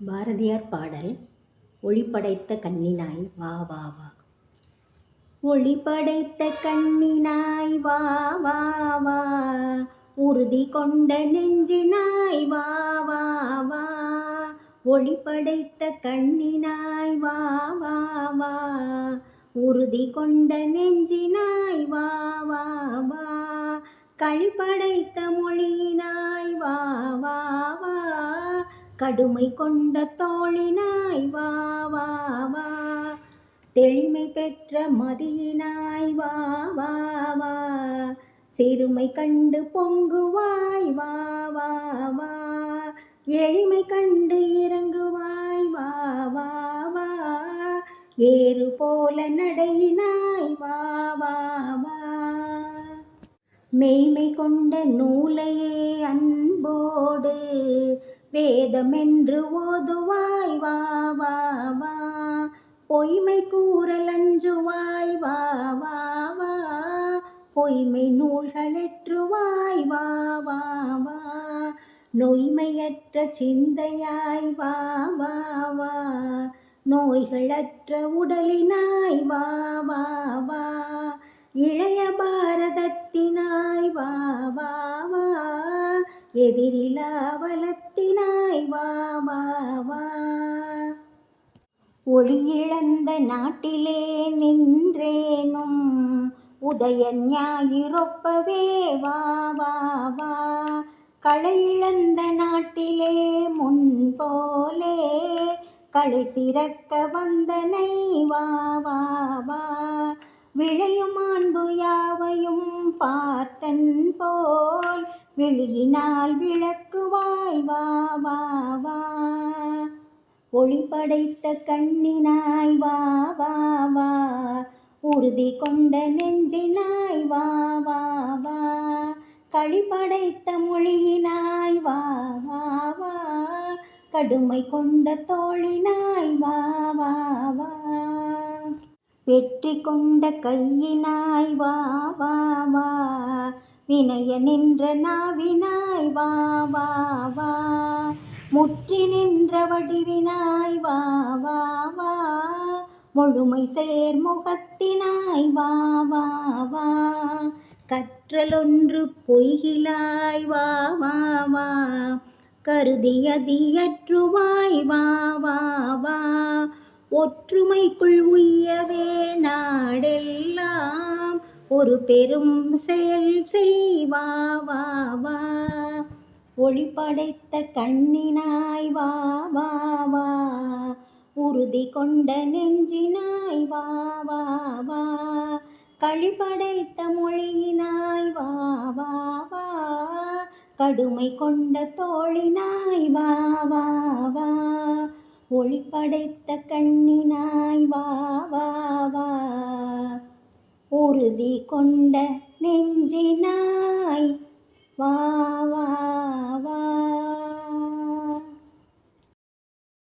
பாரதியார் பாடல். ஒளிபடைத்த கண்ணினாய் வா வா வா. ஒளிபடைத்த கண்ணினாய் வா வா வா, உறுதி கொண்ட நெஞ்சினாய் வா வா வா. ஒளிபடைத்த கண்ணினாய் வா வா வா, உறுதி கொண்ட நெஞ்சினாய் வா வா வா. களிபடைத்த மொழியினாய் வா வா வா, கடுமை கொண்ட தோழினாய் வா வா வா. தெளிமை பெற்ற மதியினாய் வா வா வா, சிறுமை கண்டு பொங்குவாய் வா வா வா. எளிமை கண்டு இறங்குவாய் வா வா வா, ஏறு போல நடையினாய் வா வா வா. மெய்மை கொண்ட நூலையே அன்போடு வேதமென்று ஓதுவாய் வா வா வா. பொய்மை கூறல் அஞ்சுவாய் வா வா வா, பொய்மை நூல்களெற்றுவாய் வா வா வா. நொய்மையற்ற சிந்தையாய் வா வா வா, நோய்களற்ற உடலினாய் வா வா வா. இளைய பாரதத்தினாய் வா வா வா, எதிரிலா வலத்தினாய் வா வா வா. ஒளியிழந்த நாட்டிலே நின்றேனும் உதய ஞாயிறொப்பவே வா வா வா. களையிழந்த நாட்டிலே முன்போலே களை சிறக்க வந்தனை வா வா வா. விளையும் மாண்பு யாவையும் பார்த்தன் போல் விழியினால் விளக்குவாய் வா வா வா. ஒளிபடைத்த கண்ணினாய் வா வா வா, உறுதி கொண்ட நெஞ்சினாய் வா வா வா. களிபடைத்த மொழியினாய் வா வா வா, கடுமை கொண்ட தோழினாய் வா வா வா. வெற்றி கொண்ட கையினாய் வா வா வா, வினய நின்ற நாவினாய் வா வா வா. முற்றி நின்ற வடிவினாய் வா வா வா, முழுமை சேர்முகத்தினாய் வா வா வா. கற்றலொன்று பொய்கிலாய் வா வா வா, கருதியதியற்றுவாய் வா வா வா. ஒற்றுமைக்குள் உய்யவே நாடெல்லாம் ஒரு பெரும் செயல் செய் வா வா வா. ஒளிபடைத்த கண்ணினாய் வா வா வா, உறுதி கொண்ட நெஞ்சினாய் வா வா வா. களிபடைத்த மொழியினாய் வா வா வா, கடுமை கொண்ட தோழினாய் வா வா வா. ஒளிபடைத்த கண்ணினாய் வா வா வா, உறுதி கொண்ட நெஞ்சினாய் வா வா வா.